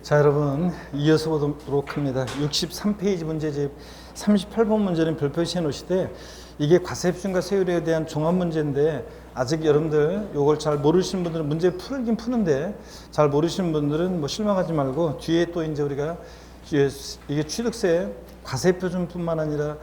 자, 여러분 이어서 보도록 합니다. 63페이지 문제집 38번 문제는 별표시 해놓으시되 이게 과세표준과 세율에 대한 종합 문제인데 아직 여러분들 이걸 잘 모르시는 분들은 문제 풀긴 푸는데 잘 모르시는 분들은 뭐 실망하지 말고 뒤에 또 이제 우리가 이게 취득세 과세표준뿐만 아니라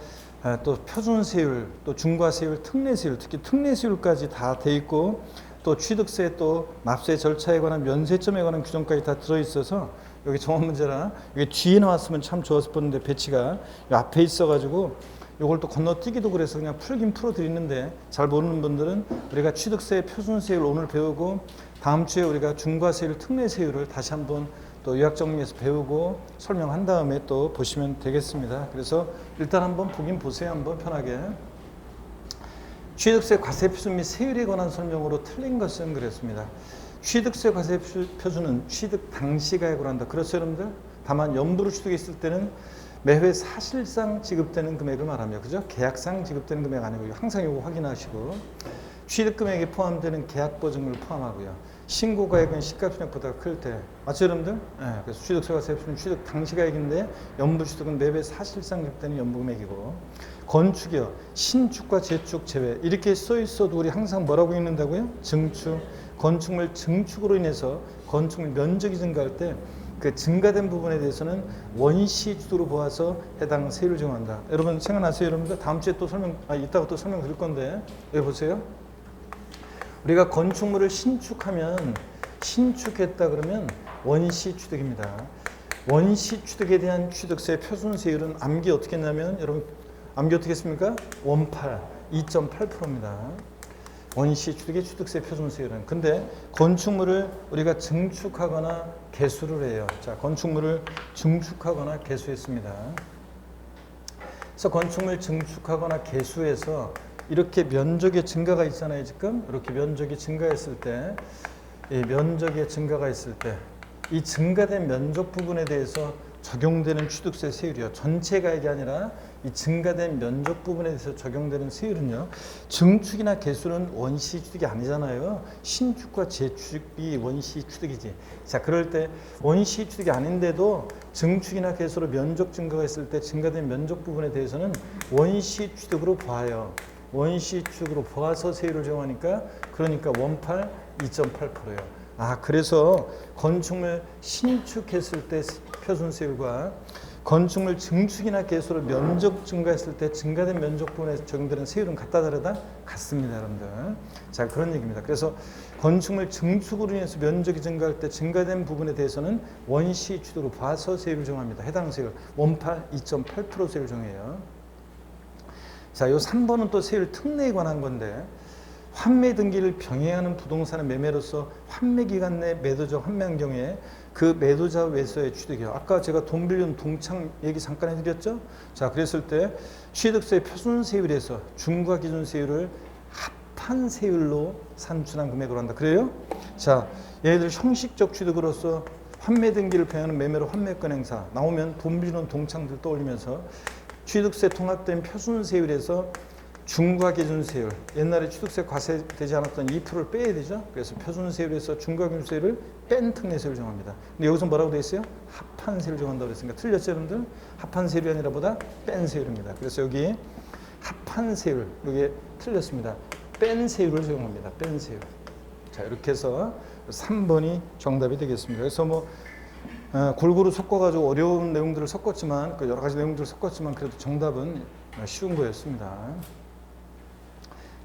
또 표준세율, 또 중과세율, 특례세율, 특히 특례세율까지 다 돼 있고 또 취득세 또 납세 절차에 관한 면세점에 관한 규정까지 다 들어있어서 여기 종합 문제라 이게 뒤에 나왔으면 참 좋았을 뻔했는데 배치가 앞에 있어가지고 이걸 또 건너뛰기도 그래서 그냥 풀긴 풀어드리는데 잘 모르는 분들은 우리가 취득세 표준세율 오늘 배우고 다음 주에 우리가 중과세율, 특례세율을 다시 한번 또 요약 정리해서 배우고 설명한 다음에 또 보시면 되겠습니다. 그래서 일단 한번 보긴 보세요. 한번 편하게. 취득세 과세표준 및 세율에 관한 설명으로 틀린 것은 그랬습니다. 취득세 과세표준은 취득 당시 가액으로 한다. 그렇죠, 여러분들? 다만 연부로 취득했을 때는 매회 사실상 지급되는 금액을 말하며, 그죠? 계약상 지급되는 금액 아니고요. 항상 이거 확인하시고, 취득 금액에 포함되는 계약 보증을 포함하고요. 신고 가액은 시가총액보다 클 때, 맞죠, 여러분들? 네, 그래서 취득세 과세표준은 취득 당시 가액인데 연부 취득은 매회 사실상 지급되는 연부 금액이고, 건축이요, 신축과 재축 제외 이렇게 써 있어도 우리 항상 뭐라고 읽는다고요? 증축, 건축물 증축으로 인해서 건축물 면적이 증가할 때 그 증가된 부분에 대해서는 원시 주도로 보아서 해당 세율을 정한다. 여러분 생각나세요, 여러분들? 다음 주에 또 이따가 또 설명드릴 건데 여기 보세요. 우리가 건축물을 신축했다 그러면 원시 취득입니다. 원시 취득에 대한 취득세 표준세율은 암기 어떻게 했냐면 여러분 암기 어떻게 했습니까? 2.8%입니다. 원시 취득의 취득세 표준세율은. 근데 건축물을 우리가 증축하거나 개수를 해요. 자, 건축물을 증축하거나 개수했습니다. 그래서 건축물 증축하거나 개수해서 이렇게 면적의 증가가 있잖아요. 지금 이렇게 면적이 증가했을 때, 이 면적의 증가가 있을 때, 이 증가된 면적 부분에 대해서 적용되는 취득세 세율이요. 전체 가액이 아니라 이 증가된 면적 부분에 대해서 적용되는 세율은요. 증축이나 개수는 원시 취득이 아니잖아요. 신축과 재축이 원시 취득이지. 자, 그럴 때 원시 취득이 아닌데도 증축이나 개수로 면적 증가가 있을 때 증가된 면적 부분에 대해서는 원시 취득으로 봐요. 원시 취득으로 보아서 세율을 정하니까 그러니까 2.8%예요. 아, 그래서 건축물 신축했을 때 표준세율과 건축물 증축이나 개수로 면적 증가했을 때 증가된 면적 부분에 적용되는 세율은 같다 다르다? 같습니다, 여러분들. 자, 그런 얘기입니다. 그래서 건축물 증축으로 인해서 면적이 증가할 때 증가된 부분에 대해서는 원시 취득으로 봐서 세율을 정합니다. 해당 세율 2.8% 세율 정해요. 자, 요 3번은 또 세율 특례에 관한 건데 환매 등기를 병행하는 부동산의 매매로서 환매 기간 내 매도자 환매한 경우에 그 매도자 외서의 취득이요. 아까 제가 돈 빌린 동창 얘기 잠깐 해드렸죠? 자, 그랬을 때 취득세 표준세율에서 중과 기준세율을 합한 세율로 산출한 금액으로 한다. 그래요? 자, 얘네들 형식적 취득으로서 환매 등기를 병행하는 매매로 환매권 행사 나오면 돈 빌린 동창들 떠올리면서 취득세 통합된 표준세율에서 중과 기준세율, 옛날에 취득세 과세되지 않았던 2%를 빼야 되죠. 그래서 표준세율에서 중과 기준세율을 뺀 특례세율을 정합니다. 근데 여기서 뭐라고 되어 있어요? 합한 세율을 정한다고 그랬으니까 틀렸죠, 여러분들? 합한 세율이 아니라 보다 뺀 세율입니다. 그래서 여기 합한 세율, 이게 틀렸습니다. 뺀 세율을 적용합니다. 뺀 세율. 자, 이렇게 해서 3번이 정답이 되겠습니다. 그래서 뭐 골고루 섞어가지고 어려운 내용들을 섞었지만 여러 가지 내용들을 섞었지만 그래도 정답은 쉬운 거였습니다.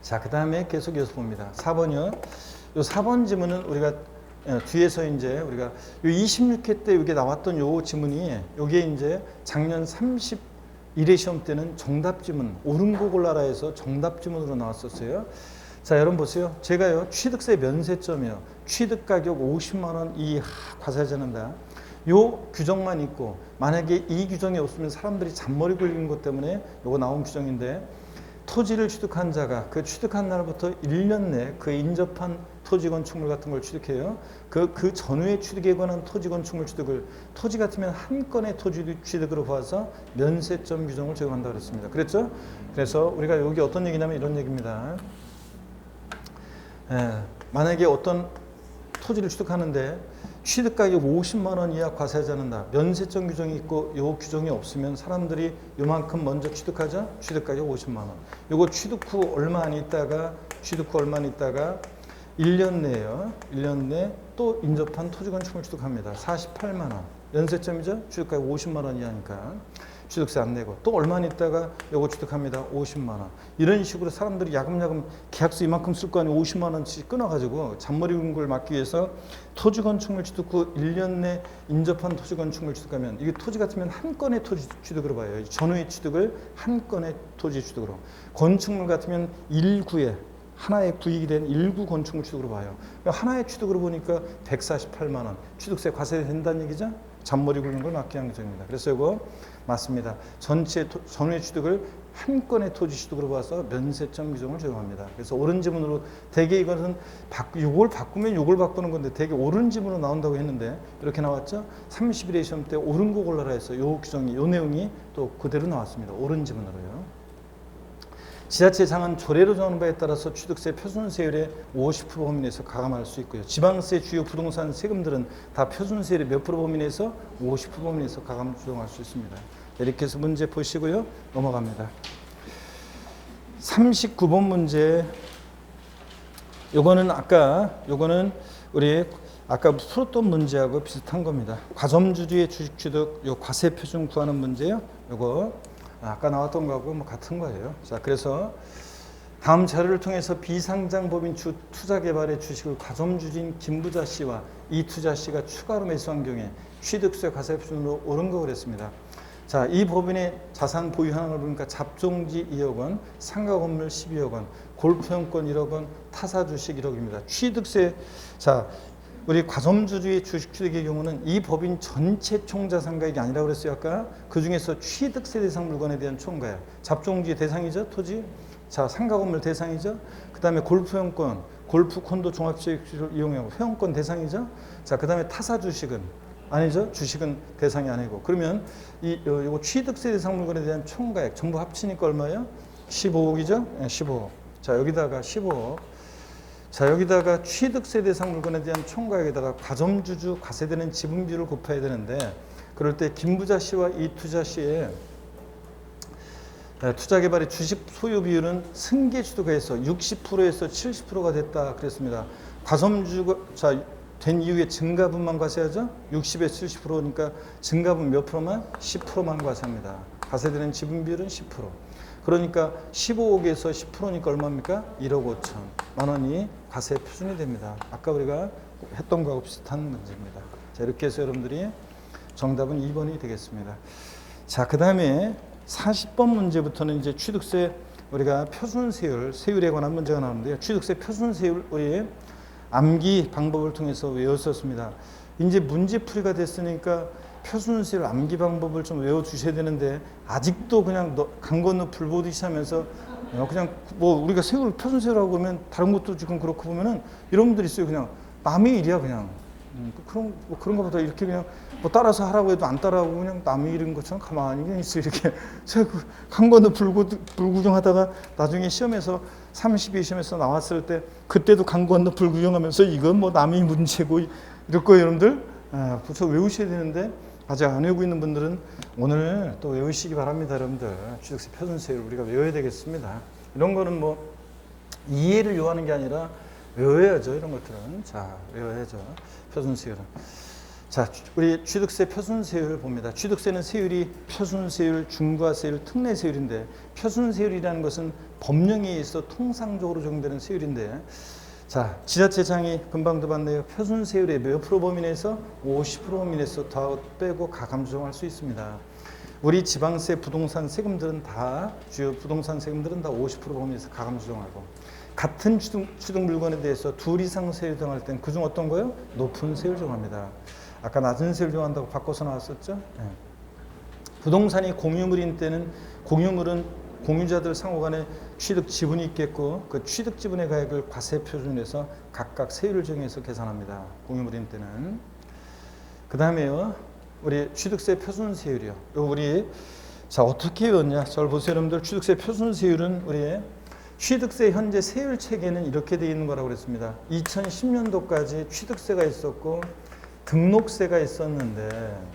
자, 그 다음에 계속 이어서 봅니다. 4번이요. 요 4번 지문은 우리가 뒤에서 이제 우리가 요 26회 때 여기 나왔던 요 지문이 요게 이제 작년 31회 시험 때는 정답 지문, 옳은 거 골라라 해서 정답 지문으로 나왔었어요. 자, 여러분 보세요. 제가요, 취득세 면세점이요. 취득 가격 50만 원 이 과세하자는다. 요 규정만 있고 만약에 이 규정이 없으면 사람들이 잔머리 굴리는 것 때문에 요거 나온 규정인데 토지를 취득한 자가 그 취득한 날부터 1년 내 그 인접한 토지 건축물 같은 걸 취득해요. 그 전후의 취득에 관한 토지 건축물 취득을 토지 같으면 한 건의 토지 취득으로 봐서 면세점 규정을 적용한다고 그랬습니다. 그랬죠? 그래서 우리가 여기 어떤 얘기냐면 이런 얘기입니다. 만약에 어떤 토지를 취득하는데 취득 가격 50만 원 이하 과세하지 않는다. 면세점 규정이 있고 요 규정이 없으면 사람들이 요만큼 먼저 취득하자. 취득 가격 50만 원. 요거 취득 후 얼마 안 있다가 1년 내에요. 1년 내 또 인접한 토지 건축물 취득합니다. 48만 원. 면세점이죠. 취득 가격 50만 원 이하니까 취득세 안 내고 또 얼마 안 있다가 요거 취득합니다. 50만 원. 이런 식으로 사람들이 야금야금 계약서 이만큼 쓸 거 아니에요. 50만 원씩 끊어가지고 잔머리 굵은 걸 막기 위해서 토지 건축물 취득 후 1년 내 인접한 토지 건축물 취득하면 이게 토지 같으면 한 건의 토지 취득으로 봐요. 전후의 취득을 한 건의 토지 취득으로. 건축물 같으면 일구에 하나의 구익이 된 일구 건축물 취득으로 봐요. 하나의 취득으로 보니까 148만 원. 취득세 과세된다는 얘기죠? 잔머리 굵은 걸 막기 위한 규정입니다. 그래서 이거 맞습니다. 전체 전후의 취득을 한 건의 토지 취득으로 봐서 면세점 규정을 적용합니다. 그래서 옳은 지문으로 대개 이것은 요걸 바꾸면 요걸 바꾸는 건데 대개 옳은 지문으로 나온다고 했는데 이렇게 나왔죠? 30일의 시험 때 옳은 거 골라라 해서 요 규정이 요 내용이 또 그대로 나왔습니다. 옳은 지문으로요. 지자체장은 조례로 정하는 바에 따라서 취득세 표준세율의 50% 범위 내에서 가감할 수 있고요. 지방세 주요 부동산 세금들은 다 표준세율의 몇 프로 범위 내에서 50% 범위 내에서 가감 조정할 수 있습니다. 이렇게 해서 문제 보시고요. 넘어갑니다. 39번 문제. 요거는 우리 아까 풀었던 문제하고 비슷한 겁니다. 과점주주의 주식 취득 요 과세 표준 구하는 문제요. 요거 아까 나왔던 거하고 뭐 같은 거예요. 자, 그래서 다음 자료를 통해서 비상장법인 투자개발의 주식을 과점주주인 김부자 씨와 이투자 씨가 추가로 매수한 경우에 취득세 과세 표준으로 옳은 거 그랬습니다. 자, 이 법인의 자산 보유하는 걸 보니까 잡종지 2억 원, 상가 건물 12억 원, 골프용권 1억 원, 타사 주식 1억입니다. 취득세, 자, 우리 과점주주의 주식 취득의 경우는 이 법인 전체 총자산가액이 아니라고 그랬어요. 아까 그 중에서 취득세 대상 물건에 대한 총가액. 잡종지 대상이죠. 토지. 자, 상가 건물 대상이죠. 그 다음에 골프용권, 골프 콘도 종합주식을 이용하고 회원권 대상이죠. 자, 그 다음에 타사 주식은 아니죠. 주식은 대상이 아니고. 그러면 이거 취득세 대상 물건에 대한 총가액 전부 합치니까 얼마예요? 15억이죠. 네, 15억. 자, 여기다가 15억. 자, 여기다가 취득세 대상 물건에 대한 총가액에다가 과점주주 과세되는 지분비율을 곱해야 되는데 그럴 때 김부자 씨와 이투자 씨의 투자개발의 주식 소유 비율은 승계 취득에서 60%에서 70%가 됐다 그랬습니다. 과점주가 된 이후에 증가분만 과세하죠. 60에서 70%니까 증가분 몇 프로만? 10%만 과세합니다. 과세되는 지분 비율은 10%. 그러니까 15억에서 10%니까 얼마입니까? 1억 5천만 원이 과세 표준이 됩니다. 아까 우리가 했던 거하고 비슷한 문제입니다. 자, 이렇게 해서 여러분들이 정답은 2번이 되겠습니다. 자, 그 다음에 40번 문제부터는 이제 취득세 우리가 표준세율, 세율에 관한 문제가 나오는데요. 취득세 표준세율 우리 암기 방법을 통해서 외웠었습니다. 이제 문제풀이가 됐으니까 표준세율 암기 방법을 좀 외워주셔야 되는데 아직도 그냥 강 건너 불 보듯이 하면서 그냥 뭐 우리가 세율 표준세율하고 그러면 다른 것도 지금 그렇고 보면은 이런 분들 있어요. 그냥 남의 일이야 그냥 그런 것보다 이렇게 그냥 뭐 따라서 하라고 해도 안 따라하고 그냥 남의 일인 것처럼 가만히 그냥 있어요. 이렇게 강 건너 불 구경하다가 나중에 시험에서 32 시험에서 나왔을 때 그때도 강 건너 불 구경하면서 이건 뭐 남의 문제고 이럴 거예요, 여러분들. 부터 외우셔야 되는데 아직 안 외우고 있는 분들은 오늘 또 외우시기 바랍니다. 여러분들 취득세 표준세율 우리가 외워야 되겠습니다. 이런 거는 뭐 이해를 요하는 게 아니라 외워야죠. 이런 것들은 자 외워야죠. 표준세율은 자 우리 취득세 표준세율 봅니다. 취득세는 세율이 표준세율, 중과세율, 특례세율인데 표준세율이라는 것은 법령에 의해서 통상적으로 적용되는 세율인데 자, 지자체장이 금방도 봤네요. 표준세율의 몇 프로 범위 내에서 50% 범위 내에서 더 빼고 가감 조정할 수 있습니다. 우리 지방세 부동산 세금들은 다 주요 부동산 세금들은 다 50% 범위 내에서 가감 조정하고 같은 취득 물건에 대해서 둘 이상 세율 정할 땐 그중 어떤 거요? 높은 세율 정합니다. 아까 낮은 세율 정한다고 바꿔서 나왔었죠? 네. 부동산이 공유물인 때는 공유물은 공유자들 상호간에 취득 지분이 있겠고 그 취득 지분의 가액을 과세 표준에서 각각 세율을 정해서 계산합니다. 공유물인 때는. 그 다음에요. 우리 취득세 표준세율이요. 우리 자 어떻게 외웠냐? 잘 보세요, 여러분들. 취득세 표준세율은 우리 취득세 현재 세율 체계는 이렇게 되어 있는 거라고 그랬습니다. 2010년도까지 취득세가 있었고 등록세가 있었는데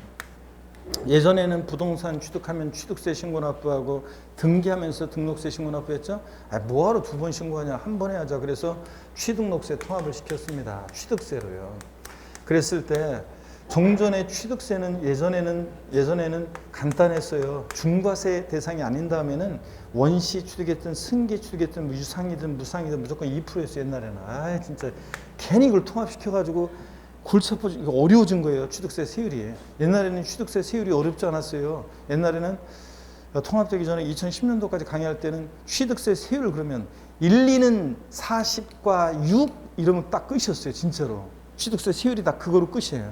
예전에는 부동산 취득하면 취득세 신고 납부하고 등기하면서 등록세 신고 납부했죠. 뭐하러 두 번 신고하냐, 한 번 해야죠. 그래서 취등록세 통합을 시켰습니다. 취득세로요. 그랬을 때 종전의 취득세는 예전에는 간단했어요. 중과세 대상이 아닌 다음에는 원시 취득했든 승계 취득했든 유상이든 무상이든 무조건 2%였어요. 옛날에는. 진짜 괜히 이걸 통합시켜가지고 골치 아파, 어려워진 거예요. 취득세 세율이. 옛날에는 취득세 세율이 어렵지 않았어요. 옛날에는 통합되기 전에 2010년도까지 강의할 때는 취득세 세율을 그러면 1, 2는 40과 6 이러면 딱 끝이었어요. 진짜로. 취득세 세율이 다 그거로 끝이에요.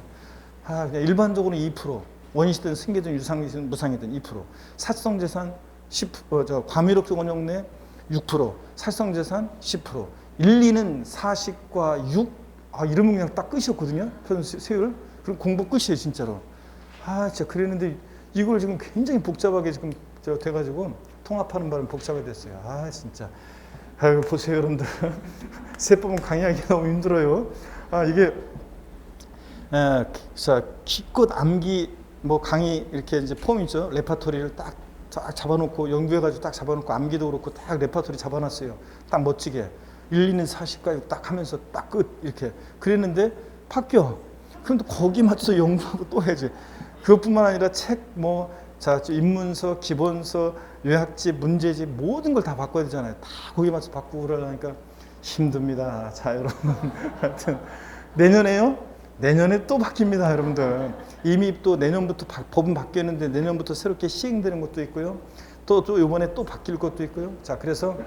그냥 일반적으로 2%, 원시든 승계든 유상이든 무상이든 2%, 사실성재산 10%, 과밀업종 원형내 6%, 사실성재산 10%, 1, 2는 40과 6, 이러면 그냥 딱 끝이었거든요. 세율. 그럼 공부 끝이에요, 진짜로. 진짜 그랬는데 이걸 지금 굉장히 복잡하게 지금 돼가지고 통합하는 바람에 복잡하게 됐어요. 진짜. 보세요, 여러분들. 세법은 강의하기 너무 힘들어요. 이게 기껏 암기 강의 이렇게 이제 폼 있죠. 레파토리를 딱 잡아놓고 연구해가지고 딱 잡아놓고 암기도 그렇고 딱 레파토리 잡아놨어요. 딱 멋지게 1, 2는 40까지 딱 하면서 딱 끝 이렇게 그랬는데 바뀌어. 그럼 또 거기 맞춰서 연구하고 또 해야지. 그것뿐만 아니라 책 입문서, 기본서, 요약집, 문제집 모든 걸 다 바꿔야 되잖아요. 다 거기 맞춰서 바꾸고 그러니까 힘듭니다. 자, 여러분. 하여튼 내년에 또 바뀝니다, 여러분들. 이미 또 내년부터 법은 바뀌었는데 내년부터 새롭게 시행되는 것도 있고요. 또 이번에 또 바뀔 것도 있고요. 자, 그래서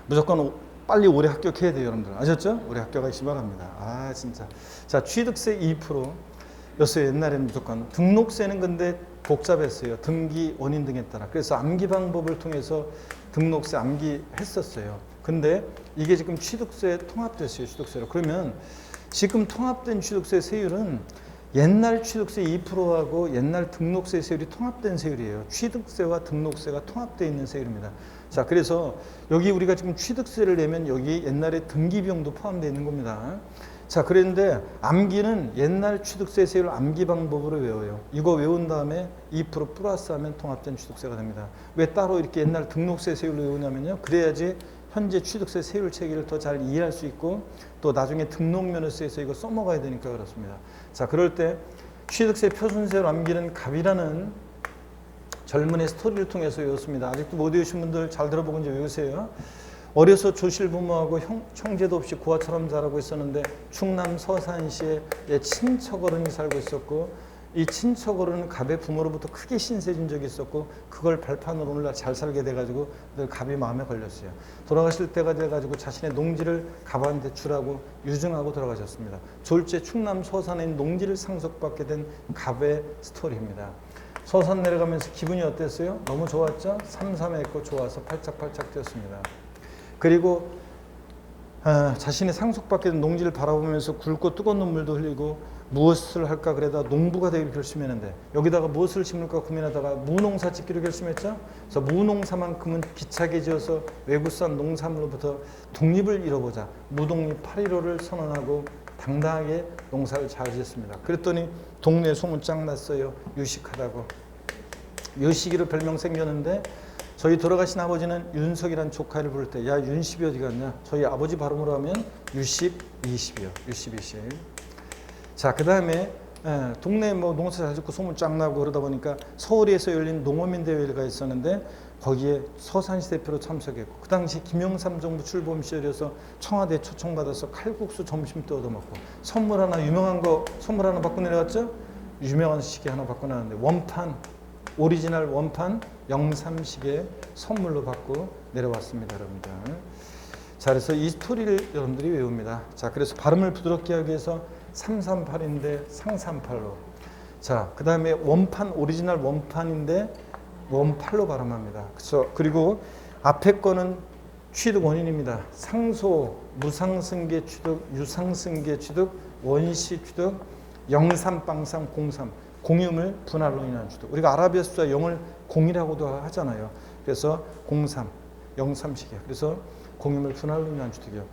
무조건 빨리 올해 합격해야 돼요, 여러분들. 아셨죠? 올해 합격하시기 바랍니다. 진짜. 자, 취득세 2%였어요, 옛날에는 무조건. 등록세는 근데 복잡했어요. 등기 원인 등에 따라. 그래서 암기 방법을 통해서 등록세 암기했었어요. 근데 이게 지금 취득세에 통합됐어요, 취득세로. 그러면 지금 통합된 취득세 세율은 옛날 취득세 2%하고 옛날 등록세 세율이 통합된 세율이에요. 취득세와 등록세가 통합되어 있는 세율입니다. 자, 그래서 여기 우리가 지금 취득세를 내면 여기 옛날에 등기 비용도 포함되어 있는 겁니다. 자, 그런데 암기는 옛날 취득세 세율 암기 방법으로 외워요. 이거 외운 다음에 2% 플러스하면 통합된 취득세가 됩니다. 왜 따로 이렇게 옛날 등록세 세율로 외우냐면요. 그래야지 현재 취득세 세율 체계를 더 잘 이해할 수 있고 또 나중에 등록면허세에서 이거 써먹어야 되니까 그렇습니다. 자, 그럴 때 취득세 표준세율 암기는 갑이라는 젊은의 스토리를 통해서 외웠습니다. 아직도 못 외우신 분들 잘 들어보고 이제 외우세요. 어려서 조실부모하고 형제도 없이 고아처럼 자라고 있었는데 충남 서산시에 친척 어른이 살고 있었고 이 친척 어른은 갑의 부모로부터 크게 신세진 적이 있었고 그걸 발판으로 오늘날 잘 살게 돼가지고 늘 갑이 마음에 걸렸어요. 돌아가실 때가 돼가지고 자신의 농지를 갑한테 주라고 유증하고 돌아가셨습니다. 졸제 충남 서산에 있는 농지를 상속받게 된 갑의 스토리입니다. 서산 내려가면서 기분이 어땠어요? 너무 좋았죠? 삼삼했고 좋아서 팔짝팔짝 뛰었습니다. 그리고 자신의 상속받게 된 농지를 바라보면서 굵고 뜨거운 눈물도 흘리고 무엇을 할까 그러다 농부가 되기로 결심했는데 여기다가 무엇을 심을까 고민하다가 무농사 짓기로 결심했죠. 그래서 무농사만큼은 비차게 지어서 외국산 농산물로부터 독립을 이뤄보자. 무독립 8.15를 선언하고 당당하게 농사를 잘 지었습니다. 그랬더니 동네에 소문 쫙 났어요. 유식하다고. 유식이로 별명 생겼는데 저희 돌아가신 아버지는 윤석이라는 조카를 부를 때 야 윤십이 어디 갔냐. 저희 아버지 발음으로 하면 유십 20이요. 유십 20. 자, 그 다음에 동네에 농사 잘 짓고 소문 쫙 나고 그러다 보니까 서울에서 열린 농어민 대회가 있었는데 거기에 서산시 대표로 참석했고 그 당시 김영삼 정부 출범 시절이어서 청와대 초청받아서 칼국수 점심도 얻어먹고 선물 하나 받고 내려갔죠. 유명한 시계 하나 받고 나왔는데 오리지널 원판 영삼시계 선물로 받고 내려왔습니다, 여러분들. 자, 그래서 이 스토리를 여러분들이 외웁니다. 자, 그래서 발음을 부드럽게 하기 위해서 338인데 상삼팔로. 자, 그 다음에 오리지널 원판인데 원팔로 발음합니다. 그리고 앞에 거는 취득 원인입니다. 상소, 무상승계 취득, 유상승계 취득, 원시 취득, 영삼빵삼, 공삼. 공유물 분할로 인한 취득. 우리가 아라비아 숫자 0을 0이라고도 하잖아요. 그래서 03, 영삼시계. 그래서 공유물 분할로 인한 취득이요.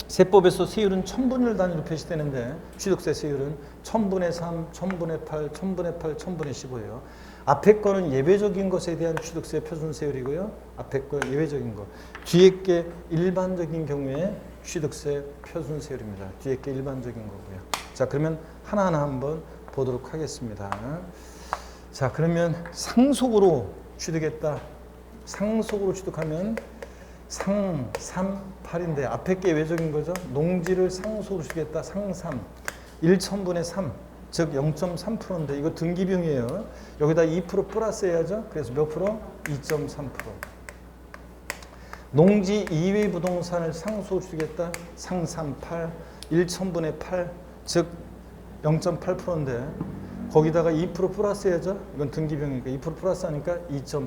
세법에서 세율은 천분위를 단위로 표시되는데 취득세 세율은 1000분의 3, 1000분의 8, 1000분의 8, 1000분의 15예요. 앞에 거는 예외적인 것에 대한 취득세 표준세율이고요. 앞에 거 예외적인 거. 뒤에 게 일반적인 경우에 취득세 표준세율입니다. 뒤에 게 일반적인 거고요. 자, 그러면 하나하나 한번 보도록 하겠습니다. 자, 그러면 상속으로 취득했다. 상속으로 취득하면 상, 3, 8인데 앞에 게 예외적인 거죠. 농지를 상속으로 취득했다. 상, 3. 1천분의 3. 즉 0.3%인데 이거 등기비용이에요. 여기다 2% 플러스 해야죠. 그래서 몇 프로? 2.3%. 농지 이외 부동산을 상속으로 취득했다. 상, 3, 8. 1천분의 8. 즉 0.8%인데 거기다가 2% 플러스 해야죠. 이건 등기비용이니까 2% 플러스 하니까 2.8%.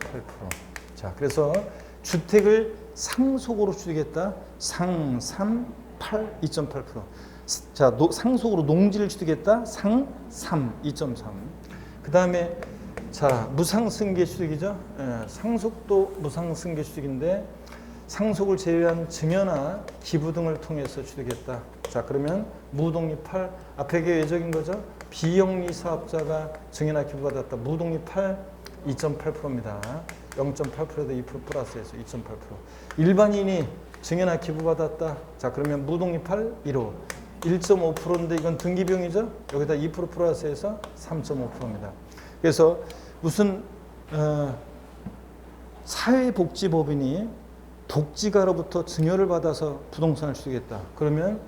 자, 그래서 주택을 상속으로 취득했다. 상, 3, 8, 2.8%. 자, 상속으로 농지를 취득했다. 상, 3, 2.3. 그 다음에 자, 무상승계 취득이죠. 예, 상속도 무상승계 취득인데 상속을 제외한 증여나 기부 등을 통해서 취득했다. 자, 그러면 무독립 8, 앞에 게 예적인 거죠. 비영리 사업자가 증여나 기부받았다. 무독립 8, 2.8%입니다. 0.8%에다 2% 플러스해서 2.8%. 일반인이 증여나 기부받았다. 자, 그러면 무독립 8, 1호. 1.5%인데 이건 등기비용이죠. 여기다 2% 플러스해서 3.5%입니다. 그래서 무슨 사회복지법인이 독지가로부터 증여를 받아서 부동산을 취득했다. 그러면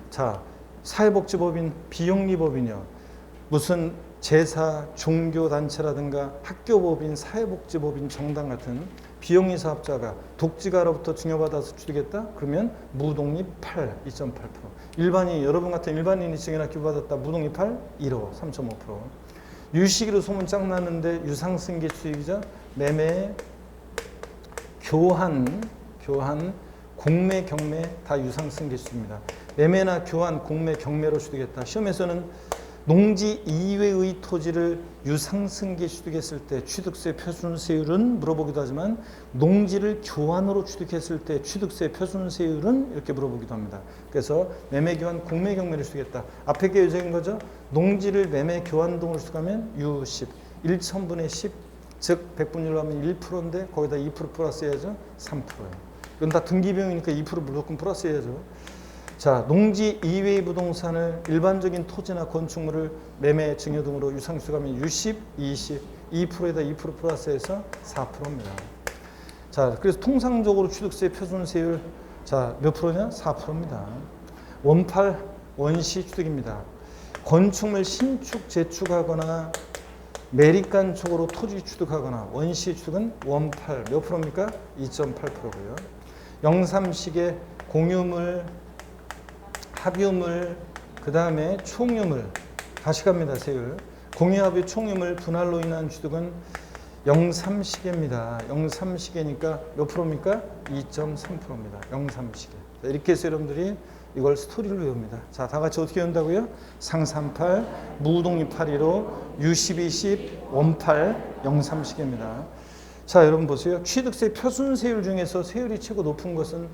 자, 사회복지법인, 비영리법인이요. 무슨 제사, 종교단체라든가 학교법인, 사회복지법인, 정당 같은 비영리 사업자가 독지가로부터 증여받아서 취득했다? 그러면 무독립 8, 2.8%. 일반인, 여러분 같은 일반인이 증여나 기부받았다. 무독립 8, 1호, 3.5%. 유식으로 소문 짱 나는데 유상승계 취득이죠. 매매, 교환, 공매, 경매 다 유상승계 취득입니다. 매매나 교환, 공매, 경매로 취득했다. 시험에서는 농지 이외의 토지를 유상승계 취득했을 때 취득세 표준세율은 물어보기도 하지만 농지를 교환으로 취득했을 때 취득세 표준세율은 이렇게 물어보기도 합니다. 그래서 매매, 교환, 공매, 경매를 취득했다. 앞에 게 요적인 거죠. 농지를 매매, 교환 등으로 취득하면 U10, 1천분의 10, 즉 100분율로 하면 1%인데 거기다 2% 플러스 해야죠. 3%예요. 이건 다 등기비용이니까 2% 무조건 플러스 해야죠. 자, 농지 이외의 부동산을 일반적인 토지나 건축물을 매매, 증여 등으로 유상취득하면 U10, 20, 2%에다 2% 플러스해서 4%입니다. 자, 그래서 통상적으로 취득세 표준세율 자, 몇 프로냐? 4%입니다. 원팔, 원시 취득입니다. 건축물 신축, 재축하거나 매립간촉으로 토지 취득하거나 원시 취득은 원팔 몇 프로입니까? 2.8%고요. 영삼식의 공유물, 합유물, 그 다음에 총유물 다시 갑니다. 세율. 공유합의 총유물 분할로 인한 취득은 영삼시계입니다. 영삼시계니까 몇 프로입니까? 2.3%입니다. 영삼시계. 이렇게 해서 여러분들이 이걸 스토리를 외웁니다. 자, 다 같이 어떻게 외운다고요? 상38, 무독립 815, U1020, 원팔, 영삼시계입니다. 자, 여러분 보세요. 취득세 표준세율 중에서 세율이 최고 높은 것은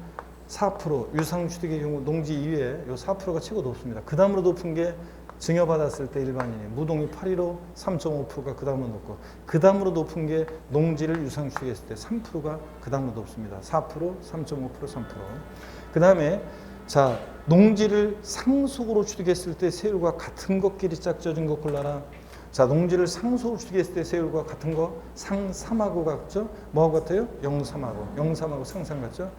4%, 유상취득의 경우 농지 이외에 이 4%가 최고 높습니다. 그 다음으로 높은 게 증여받았을 때 일반인이 무독립 815, 3.5%가 그 다음으로 높고 그 다음으로 높은 게 농지를 유상취득했을 때 3%가 그 다음으로 높습니다. 4%, 3.5%, 3%. 그 다음에 자, 농지를 상속으로 취득했을 때 세율과 같은 것끼리 짝져진 것 골라라. 자, 농지를 상속으로 취득했을 때 세율과 같은 거 상 3하고 같죠? 뭐하고 같아요? 0.3하고 상상 같죠?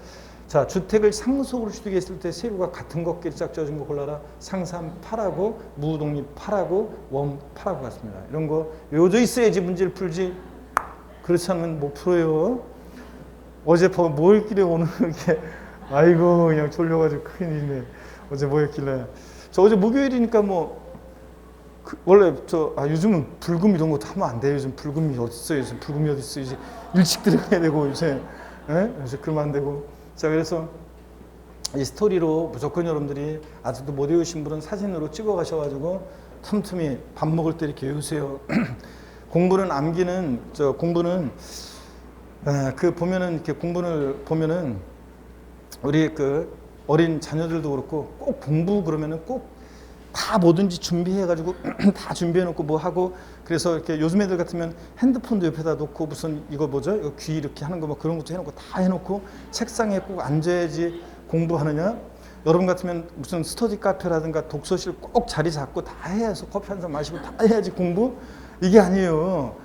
자, 주택을 상속으로 취득했을 때 세율과 같은 것끼리 짝져진 거 골라라. 상삼 8하고 무독립 8하고 원 8하고 같습니다. 이런 거 외워져 있어야지 문제를 풀지. 그렇지 않으면 못 풀어요. 어제 뭐 했길래 오늘 이렇게 아이고 그냥 졸려가지고 큰일이네. 어제 뭐 했길래. 저 어제 목요일이니까 뭐 원래 요즘은 불금 이런 것도 하면 안 돼요. 요즘 불금이 어디 있어요? 요즘 불금이 어디 있어요? 이제 일찍 들어가야 되고 요새 요새 그러면 안 되고. 자, 그래서 이 스토리로 무조건 여러분들이 아직도 못 외우신 분은 사진으로 찍어 가셔가지고 틈틈이 밥 먹을 때 이렇게 외우세요. 공부는 암기는 공부는 그 보면은 이렇게 공부를 보면은 우리 어린 자녀들도 그렇고 꼭 공부 그러면은 꼭 다 뭐든지 준비해가지고 다 준비해놓고 뭐 하고 그래서 이렇게 요즘 애들 같으면 핸드폰도 옆에다 놓고 무슨 이거 뭐죠? 이거 귀 이렇게 하는 거 뭐 그런 것도 해놓고 다 해놓고 책상에 꼭 앉아야지 공부하느냐? 여러분 같으면 무슨 스터디 카페라든가 독서실 꼭 자리 잡고 다 해야서 커피 한 잔 마시고 다 해야지 공부? 이게 아니에요.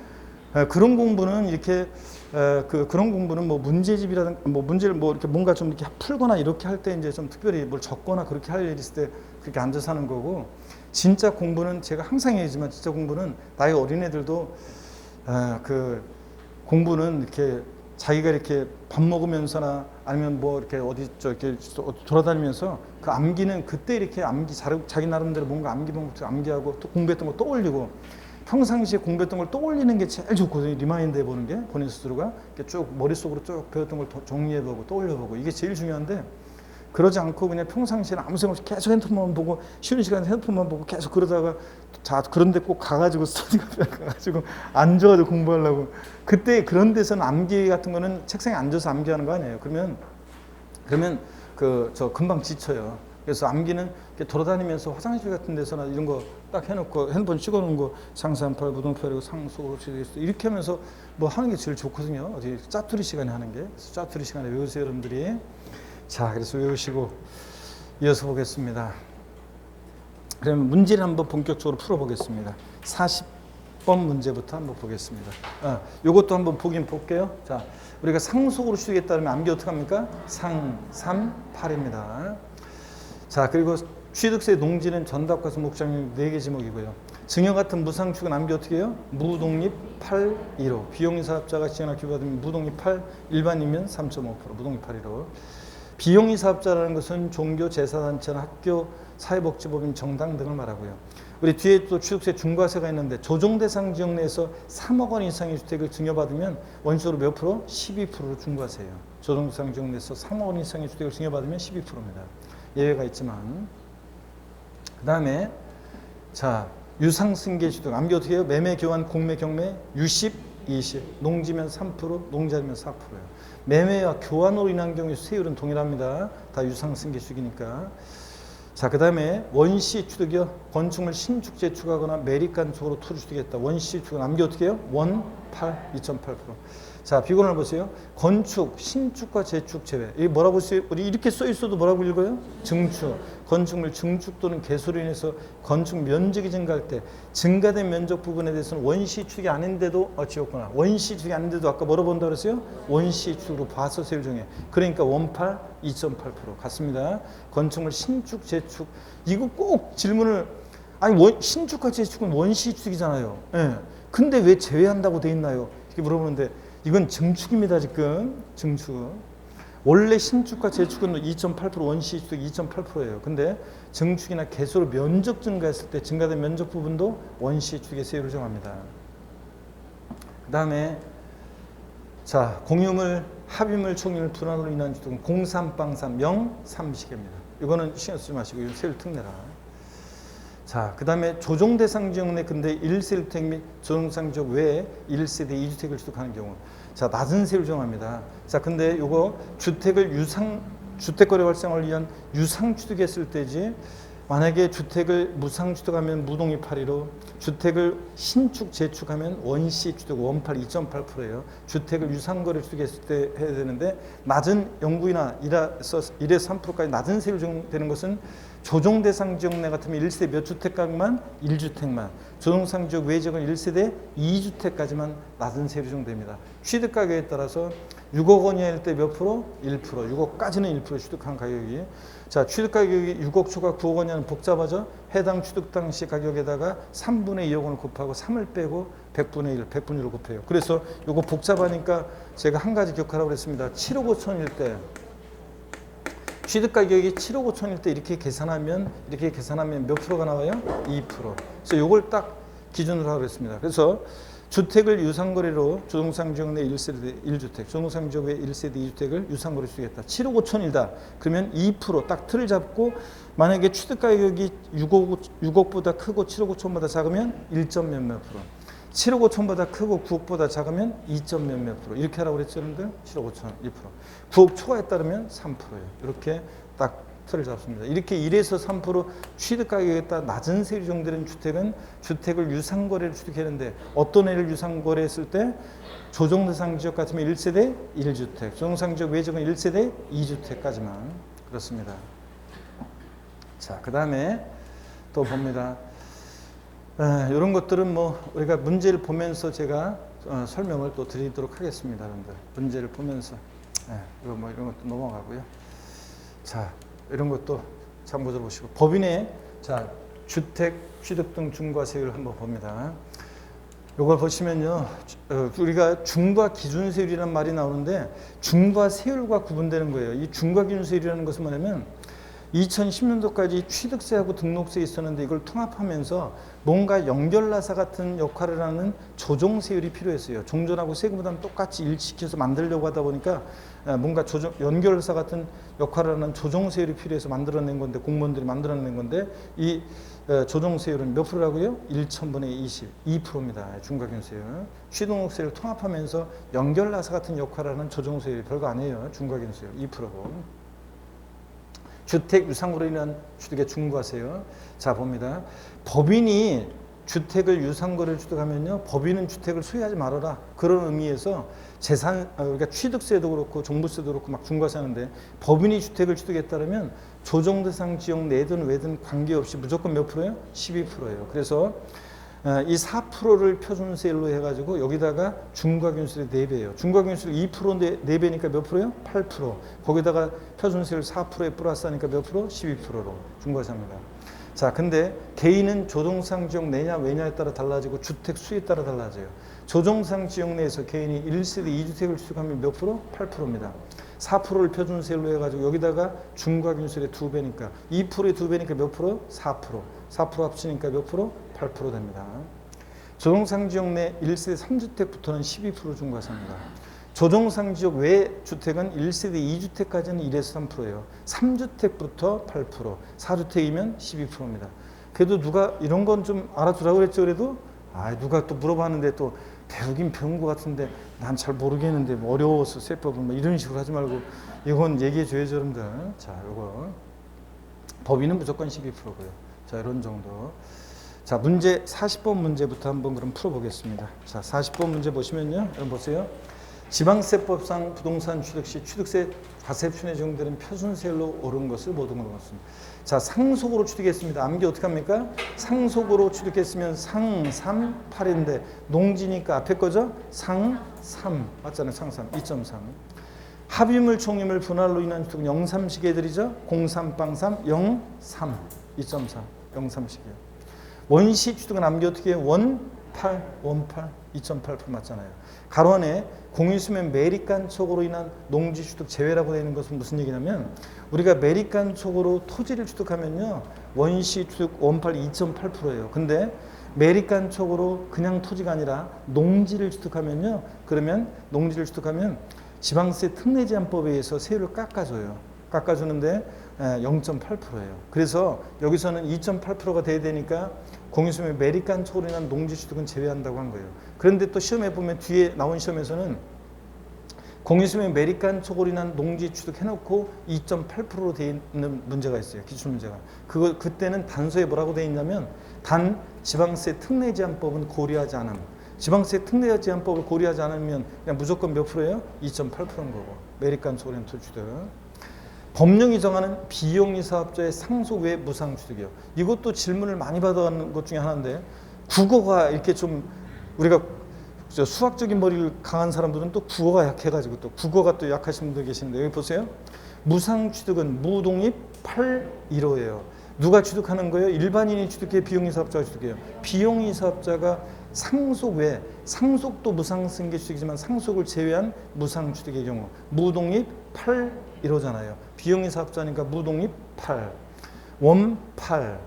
그런 공부는 이렇게 그런 공부는 뭐 문제집이라든가 뭐 문제를 뭐 이렇게 뭔가 좀 이렇게 풀거나 이렇게 할 때 이제 좀 특별히 뭘 적거나 그렇게 할 일이 있을 때 그렇게 앉아서 하는 거고 진짜 공부는 제가 항상 얘기하지만 진짜 공부는 나이 어린애들도 그 공부는 이렇게 자기가 이렇게 밥 먹으면서나 아니면 뭐 이렇게 어디 이렇게 돌아다니면서 그 암기는 그때 이렇게 자기 나름대로 뭔가 암기하고 또 공부했던 거 떠올리고 평상시에 공부했던 걸 떠올리는 게 제일 좋거든요. 리마인드 해보는 게 본인 스스로가 쭉 머릿속으로 쭉 배웠던 걸 정리해보고 떠올려보고 이게 제일 중요한데 그러지 않고 그냥 평상시에는 아무 생각 없이 계속 핸드폰만 보고 쉬는 시간에 핸드폰만 보고 계속 그러다가 그런데 꼭 가가지고 스터디 카페 가가지고 앉아가지고 공부하려고 그때 그런 데서는 암기 같은 거는 책상에 앉아서 암기하는 거 아니에요. 그러면 저 금방 지쳐요. 그래서 암기는 이렇게 돌아다니면서 화장실 같은 데서나 이런 거 딱 해놓고 핸드폰 찍어놓은 거 상산팔 무등팔이고 상속으로 이렇게 하면서 뭐 하는 게 제일 좋거든요. 어디 짜투리 시간에 하는 게. 그래서 짜투리 시간에 외우세요, 여러분들이. 자, 그래서 외우시고 이어서 보겠습니다. 그러면 문제를 한번 본격적으로 풀어보겠습니다. 40번 문제부터 한번 보겠습니다. 요것도 한번 보긴 볼게요. 자, 우리가 상속으로 추리겠다 그러면 암기 어떻게 합니까? 상, 3, 8입니다. 자, 그리고 취득세 농지는 전답과 목장률 4개 지목이고요. 증여 같은 무상축은 암기 어떻게 해요? 무독립 8, 1호. 비용이 사업자가 지정하나 기부받으면 무독립 8, 일반이면 3.5%, 무독립 8, 1호. 비용이 사업자라는 것은 종교, 제사단체나 학교, 사회복지법인, 정당 등을 말하고요. 우리 뒤에 또 취득세 중과세가 있는데 조정대상 지역 내에서 3억 원 이상의 주택을 증여받으면 원칙으로 몇 프로? 12%로 중과세예요. 조정대상 지역 내에서 3억 원 이상의 주택을 증여받으면 12%입니다. 예외가 있지만 그 다음에 자 유상승계 주택 암기 어떻게 해요? 매매, 교환, 공매, 경매 60, 20 농지면 3%, 농자면 4%예요. 매매와 교환으로 인한 경우에 세율은 동일합니다. 다 유상승계 주택이니까. 자, 그 다음에 원시 취득이요. 건축물 신축 재축하거나 매립간 쪽으로 토지 취득했다. 원시 취득은 암기 어떻게 해요? 1, 8, 2.8%. 자, 비건을 보세요. 건축, 신축과 재축 제외. 이게 뭐라고 써요? 우리 이렇게 써 있어도 뭐라고 읽어요? 증축. 건축물 증축 또는 개소로 인해서 건축 면적이 증가할 때 증가된 면적 부분에 대해서는 원시 취득이 아닌데도 지웠구나. 원시 취득이 아닌데도 아까 뭐라고 본다고 그랬어요? 원시 취득으로 봐서 세율 정해. 그러니까 18, 2.8% 같습니다. 건축물 신축, 재축. 이거 꼭 질문을 신축과 재축은 원시 취득이잖아요. 예. 근데 왜 제외한다고 돼 있나요? 이렇게 물어보는데 이건 증축입니다. 지금 증축. 원래 신축과 재축은 2.8% 원시 취득 2.8%예요. 근데 증축이나 개소로 면적 증가했을 때 증가된 면적 부분도 원시 취득의 세율을 정합니다. 그 다음에 자 공유물, 합의물, 총유물 분할로 인한 주택은 03빵3 0, 30개입니다. 이거는 신경 쓰지 마시고 이건 세율 특례라. 자, 그 다음에 조정대상 지역 내 근대 1세 주택 및 조정대상 지역 외에 1세대 2주택을 취득하는 경우 자, 낮은 세율 정합니다. 자, 근데 요거 주택을 주택거래 발생을 위한 유상 취득했을 때지 만약에 주택을 무상 취득하면 무독립 8%로 주택을 신축 재축하면 원시 취득 18, 2.8%예요. 주택을 유상거래 취득했을 때 해야 되는데 낮은 영구이나 1에서 3%까지 낮은 세율 적용되는 것은 조정대상 지역 내 같으면 1세대 몇 주택가만 1주택만 조정대상 지역 외 지역은 1세대 2주택까지만 낮은 세율이 적용됩니다. 취득가격에 따라서 6억 원이할 때 몇 프로? 1%. 6억까지는 1% 취득한 가격이. 자, 취득가격이 6억 초과 9억 원이면 복잡하죠? 해당 취득 당시 가격에다가 3분의 2억 원을 곱하고 3을 빼고 100분의 1, 100분의 1을 곱해요. 그래서 이거 복잡하니까 제가 한 가지 기억하라고 그랬습니다. 7억 5천일 때 취득가격이 7억 5천일 때 이렇게 계산하면 몇 프로가 나와요? 2%. 그래서 이걸 딱 기준으로 하고 있습니다. 그래서 주택을 유상거래로 조정상 지역 내 1세대 1주택, 조정상 지역 외 1세대 2주택을 유상거래 주겠다. 7억 5천이다. 그러면 2% 딱 틀을 잡고 만약에 취득가격이 6억보다 크고 7억 5천보다 작으면 1점 몇몇 프로. 7억 5천보다 크고 9억보다 작으면 2점 몇몇 프로. 이렇게 하라고 그랬죠, 여러분들? 7억 5천 1%. 9억 초과에 따르면 3%예요. 이렇게 딱 틀을 잡습니다. 이렇게 1에서 3% 취득 가격에 따라 낮은 세율이 적용되는 주택은 주택을 유상거래를 취득했는데 어떤 애를 유상거래했을 때 조정대상 지역 같으면 1세대 1주택, 조정대상 지역 외적은 1세대 2주택까지만 그렇습니다. 자, 그 다음에 또 봅니다. 이런 것들은 뭐 우리가 문제를 보면서 제가 설명을 또 드리도록 하겠습니다. 여러분들 문제를 보면서 이거 뭐 이런 것도 넘어가고요. 자, 이런 것도 참고로 보시고 법인의 자 주택 취득 등 중과세율 한번 봅니다. 이걸 보시면요, 우리가 중과 기준세율이라는 말이 나오는데 중과세율과 구분되는 거예요. 이 중과 기준세율이라는 것은 뭐냐면 2010년도까지 취득세하고 등록세 있었는데 이걸 통합하면서 뭔가 연결나사 같은 역할을 하는 조정세율이 필요했어요. 종전하고 세금부담 똑같이 일치시켜서 만들려고 하다 보니까 뭔가 연결나사 같은 역할을 하는 조정세율이 필요해서 만들어낸 건데, 공무원들이 만들어낸 건데 이 조정세율은 몇 프로라고요? 1,000분의 20, 2%입니다. 중과균세율. 취등록세를 통합하면서 연결나사 같은 역할을 하는 조정세율이 별거 아니에요. 중과균세율 2%고. 주택 유상으로 인한 취득의 중과세요. 자, 봅니다. 법인이 주택을 유상거래를 취득하면요, 법인은 주택을 소유하지 말아라. 그런 의미에서 재산, 그러니까 취득세도 그렇고 종부세도 그렇고 막 중과세하는데 법인이 주택을 취득했다면 조정대상 지역 내든 외든 관계없이 무조건 몇 프로예요? 12%예요. 그래서 이 4%를 표준세율로 해가지고 여기다가 중과균세를 4배예요. 중과균세를 2% 4배니까 몇 프로예요? 8%. 거기다가 표준세율 4%에 플러스 하니까 몇 프로? 12%로 중과세합니다. 자, 근데 개인은 조정상 지역 내냐 외냐에 따라 달라지고 주택 수에 따라 달라져요. 조정상 지역 내에서 개인이 1세대 2주택을 취득하면 몇 프로? 8%입니다. 4%를 표준세율로 해가지고 여기다가 중과균세율의 2배니까 2%의 2배니까 몇 프로? 4%. 4% 합치니까 몇 프로? 8% 됩니다. 조정상 지역 내 1세대 3주택부터는 12% 중과세입니다. 조정상 지역 외 주택은 1세대 2주택까지는 1에서 3%예요. 3주택부터 8%, 4주택이면 12%입니다. 그래도 누가 이런 건 좀 알아두라고 그랬죠. 그래도 누가 또 물어봤는데 또 배우긴 배운 것 같은데 난 잘 모르겠는데 뭐 어려워서 세법은 뭐 이런 식으로 하지 말고 이건 얘기해 줘야죠, 여러분들. 자, 요거 법인은 무조건 12%고요. 자, 이런 정도. 자, 문제 40번 문제부터 한번 그럼 풀어보겠습니다. 자, 40번 문제 보시면요, 여러분 보세요. 지방세법상 부동산 취득 시 취득세 과세표준에 적용되는 표준세율로 오른 것을 모두 물어봤습니다. 자, 상속으로 취득했습니다. 암기 어떻게 합니까? 상속으로 취득했으면 상3, 8인데 농지니까 앞에 거죠? 상3 맞잖아요. 상3 2.3. 합의물 총임을 분할로 인한 취득은 0,3식 애들이죠. 03빵3 0,3 2.4 0,3식이에요. 원시 취득은 암기 어떻게 해요? 18 2.8% 맞잖아요. 가로 안에 공유수면 매립간촉으로 인한 농지 취득 제외라고 되어 있는 것은 무슨 얘기냐면 우리가 매립간촉으로 토지를 취득하면요, 원시 취득 2.8%예요. 근데 매립간촉으로 그냥 토지가 아니라 농지를 취득하면요, 그러면 농지를 취득하면 지방세 특례제한법에 의해서 세율을 깎아줘요. 깎아주는데 0.8%예요. 그래서 여기서는 2.8%가 돼야 되니까 공유수면 매립간촉으로 인한 농지 취득은 제외한다고 한 거예요. 그런데 또 시험에 보면 뒤에 나온 시험에서는 공유수면 매립간촉으로 인한 농지 취득해놓고 2.8%로 되어 있는 문제가 있어요. 기출문제가. 그때는 단서에 뭐라고 되어 있냐면 단 지방세 특례제한법은 고려하지 않음. 지방세 특례제한법을 고려하지 않으면 그냥 무조건 몇 프로예요? 2.8%인 거고. 매립간촉으로 인한 토지 취득. 법령이 정하는 비영리 사업자의 상속 외 무상 취득이요. 이것도 질문을 많이 받아가는 것 중에 하나인데 국어가 이렇게 좀 우리가 수학적인 머리를 강한 사람들은 또 국어가 약해가지고 또 국어가 또 약하신 분들 계시는데 여기 보세요. 무상 취득은 무독립 8.15예요. 누가 취득하는 거예요? 일반인이 취득해요? 비영리 사업자가 취득해요? 비영리 사업자가 상속 외, 상속도 무상승계 취득이지만 상속을 제외한 무상 취득의 경우 무독립 8.15잖아요. 비영리 사업자니까 무독립 8, 원 8,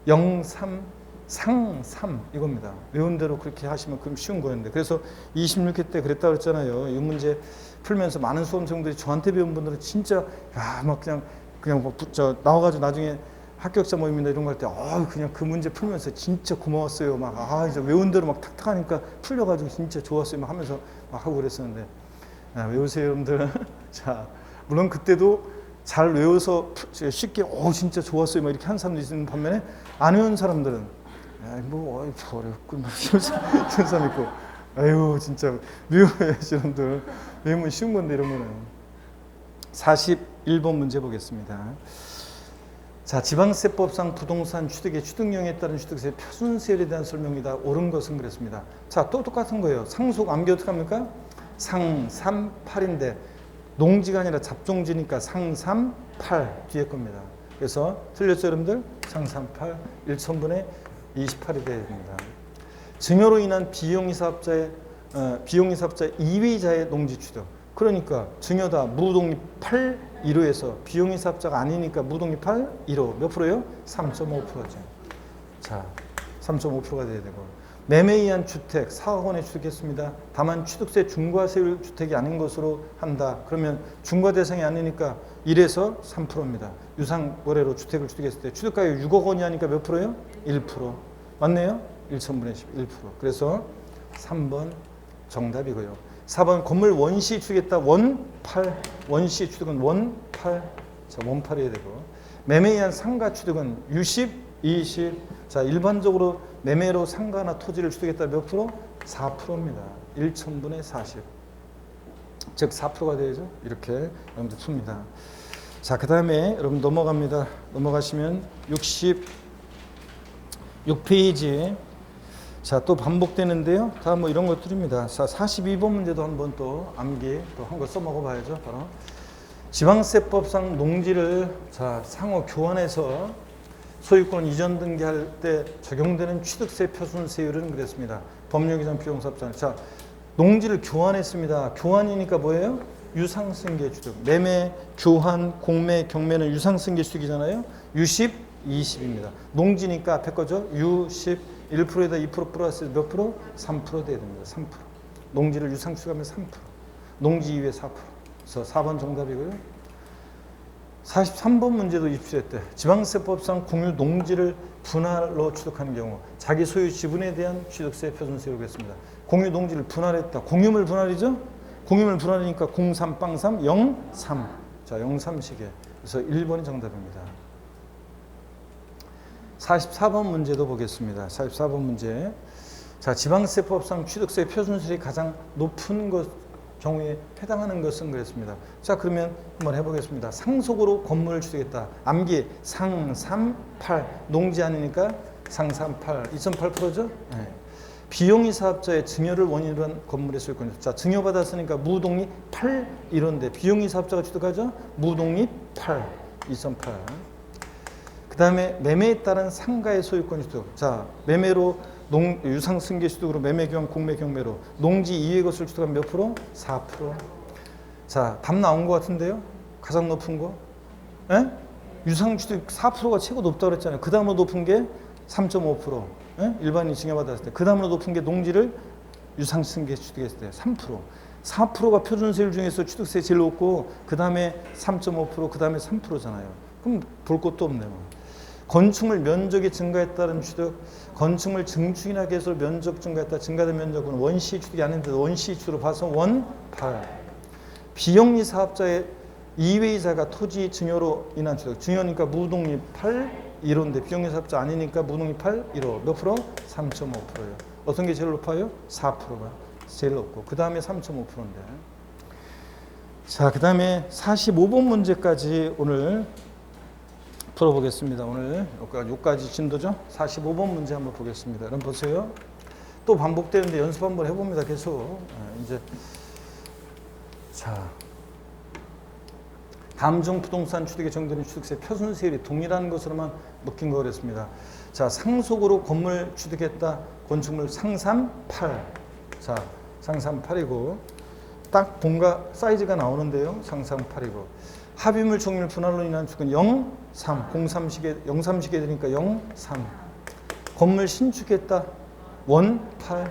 03, 상 3 이겁니다. 외운 대로 그렇게 하시면 그럼 쉬운 거였는데 그래서 26회 때 그랬다고 그랬잖아요. 이 문제 풀면서 많은 수험생들이 저한테 배운 분들은 진짜 막 그냥 나와가지고 나중에 합격자 모임이나 이런 거 할 때 그냥 그 문제 풀면서 진짜 고마웠어요. 막 이제 외운 대로 막 탁탁하니까 풀려가지고 진짜 좋았어요. 막 하면서 막 하고 그랬었는데 외우세요, 여러분들. 자, 물론 그때도 잘 외워서 쉽게 진짜 좋았어요 뭐 이렇게 한 사람도 있는 반면에 안 외운 사람들은 뭐 어렵고 막 이런 사람 있고 아유 진짜 외워야지 이런들 외우면 쉬운 건데 이런 거는 41번 문제 보겠습니다. 자, 지방세법상 부동산 취득의 취득령에 따른 취득세 표준세율에 대한 설명이다. 옳은 것은 그랬습니다. 자, 또 똑같은 거예요. 상속 암기 어떻게 합니까? 상삼팔인데 농지가 아니라 잡종지니까 상삼팔 뒤에 겁니다. 그래서 틀렸죠 여러분들? 상삼팔 1천분의 28이 돼야 됩니다. 증여로 인한 비용이사업자 이외자의 농지 취득. 그러니까 증여다 무동립 8 1호에서 비용이사업자가 아니니까 무동립 8 1호 몇 프로예요? 3.5%죠. 자, 3.5%가 돼야 되고 매매에 의한 주택 4억 원에 취득했습니다. 다만 취득세 중과세율 주택이 아닌 것으로 한다. 그러면 중과 대상이 아니니까 1에서 3%입니다. 유상거래로 주택을 취득했을 때 취득가액 6억 원이 하니까 몇 프로예요? 1%. 맞네요? 1천분의 10, 1%. 그래서 3번 정답이고요. 4번 건물 원시 취득했다. 원8 원시 취득은 원8 자, 원8이어야 되고 매매에 의한 상가 취득은 유십, 20 자, 일반적으로 매매로 상가나 토지를 취득했다. 몇 프로? 4%입니다. 1천분의 40 즉 4%가 되죠. 이렇게 여러분들 풉니다. 자, 그 다음에 여러분 넘어갑니다. 넘어가시면 66페이지 자, 또 반복되는데요. 다 뭐 이런 것들입니다. 자, 42번 문제도 한번 또 암기 또 한 거 써먹어 봐야죠. 바로 지방세법상 농지를 자, 상호 교환해서 소유권 이전 등기할 때 적용되는 취득세 표준세율은 그랬습니다. 법률기준 비용사업자. 자, 농지를 교환했습니다. 교환이니까 뭐예요? 유상승계 취득. 매매, 교환, 공매, 경매는 유상승계 취득이잖아요. 유십, 20입니다. 농지니까 앞에 거죠. 유십 1%에다 2% 플러스 몇 프로? 3% 돼야 됩니다. 3%. 농지를 유상 취득하면 3%. 농지 이외 4%. 그래서 4번 정답이고요. 43번 문제도 입수했대. 지방세법상 공유 농지를 분할로 취득하는 경우 자기 소유 지분에 대한 취득세 표준세율을 했습니다. 공유 농지를 분할했다. 공유물 분할이죠? 공유물 분할이니까 03빵3 03. 자, 03시계. 그래서 1번이 정답입니다. 44번 문제도 보겠습니다. 44번 문제. 자, 지방세법상 취득세 표준세율이 가장 높은 경우에 해당하는 것은 그랬습니다. 자, 그러면 한번 해보겠습니다. 상속으로 건물을 취득했다. 암기 상삼팔 농지 아니니까 상삼팔 2.8%죠? 네. 비용이 사업자의 증여를 원인으로 한 건물의 소유권. 자, 증여받았으니까 무독립 8 이런데 비용이 사업자가 취득하죠? 무독립 8 2.8. 그 다음에 매매에 따른 상가의 소유권 취득. 자, 매매로 유상승계 취득으로 매매 교환 공매 경매로 농지 이외의 것을 취득하면 몇 프로? 4%. 자, 답 나온 것 같은데요? 가장 높은 거? 에? 유상 취득 4%가 최고 높다고 그랬잖아요. 그 다음으로 높은 게 3.5%. 일반인이 증여받았을 때. 그 다음으로 높은 게 농지를 유상승계 취득했을 때 3%. 4%가 표준세율 중에서 취득세 제일 높고 그 다음에 3.5%, 그 다음에 3%잖아요. 그럼 볼 것도 없네요. 건축물 면적이 증가했다는 취득, 건축물 증축이나 개설 면적 증가했다. 증가된 면적은 원시 취득이 아닌데 원시 취득으로 봐서 원 8. 비영리 사업자의 이외이자가 토지 증여로 인한 취득. 증여니까 무독립 8 1호인데 비영리 사업자 아니니까 무독립 8 1호. 몇 프로? 3.5%예요. 어떤 게 제일 높아요? 4%가 제일 높고 그 다음에 3.5%인데. 자, 그 다음에 45번 문제까지 오늘 풀어보겠습니다. 오늘 여기까지 진도죠. 45번 문제 한번 보겠습니다. 여러분 보세요. 또 반복되는데 연습 한번 해봅니다. 계속. 이제 자, 다음 중 부동산 취득에 정되는 취득세 표준세율이 동일한 것으로만 묶인 거 그랬습니다. 자, 상속으로 건물 취득했다. 건축물 상삼팔. 자, 상삼팔이고 딱 본가 사이즈가 나오는데요. 상삼팔이고 합의물 종류물 분할로 인한 축은 03, 03시계, 03시계 되니까 03. 건물 신축했다. 원 8,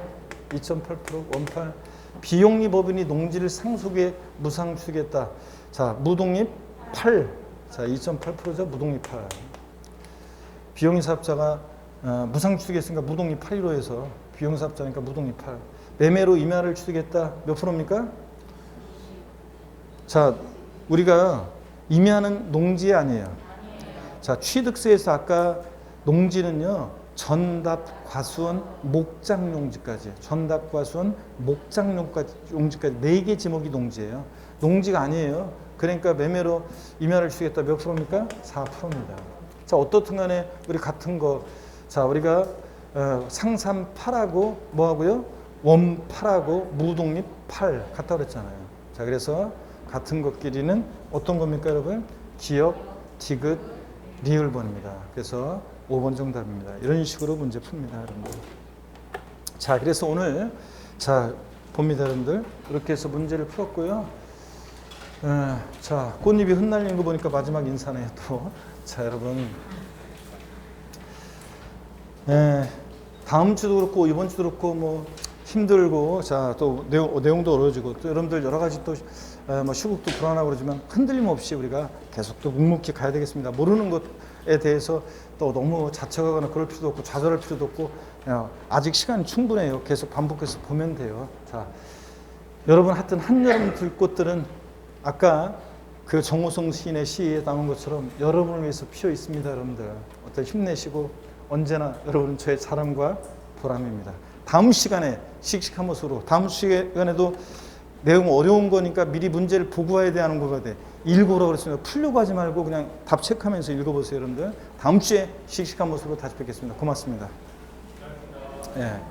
2.8%, 원 8. 비용리 법인이 농지를 상속에 무상 취득했다. 자, 무독립 8. 자, 2.8%죠. 무독립 8. 비용리 사업자가 무상 취득했으니까 무독립 8으로 해서 비용리 사업자니까 무독립 8. 매매로 임야를 취득했다. 몇 프로입니까? 자, 우리가 임야는 농지 아니에요. 자, 취득세에서 아까 농지는요, 전답, 과수원, 목장용지까지. 전답, 과수원, 목장용지까지 4개 지목이 농지예요. 농지가 아니에요. 그러니까 매매로 임야를 주겠다. 몇 프로입니까? 4%입니다. 자, 어떻든 간에 우리 같은 거. 자, 우리가 상산 8하고 뭐하고요? 원 8하고 무독립 8 같다 그랬잖아요. 자, 그래서 같은 것끼리는 어떤 겁니까, 여러분? 기역, 디귿, 리을번입니다. 그래서 5번 정답입니다. 이런 식으로 문제 풉니다, 여러분들. 자, 그래서 오늘 자 봅니다, 여러분들. 이렇게 해서 문제를 풀었고요. 자, 꽃잎이 흩날리는 거 보니까 마지막 인사네요, 또. 자, 여러분. 다음 주도 그렇고 이번 주도 그렇고 뭐 힘들고 자 또 내용도 어려워지고 또 여러분들 여러 가지 또 뭐 시국도 불안하고 그러지만 흔들림 없이 우리가 계속 또 묵묵히 가야 되겠습니다. 모르는 것에 대해서 또 너무 자책하거나 그럴 필요도 없고 좌절할 필요도 없고 아직 시간이 충분해요. 계속 반복해서 보면 돼요. 자, 여러분 하여튼 한여름 들꽃들은 아까 그 정호성 시인의 시에 나온 것처럼 여러분을 위해서 피어 있습니다, 여러분들. 어떤 힘내시고 언제나 여러분은 저의 사랑과 보람입니다. 다음 시간에 씩씩한 모습으로 다음 시간에도 내용 어려운 거니까 미리 문제를 보고 와야 돼, 안 보고 와야 돼. 읽어보라고 그랬습니다. 풀려고 하지 말고 그냥 답 체크하면서 읽어보세요, 여러분들. 다음 주에 씩씩한 모습으로 다시 뵙겠습니다. 고맙습니다. 예.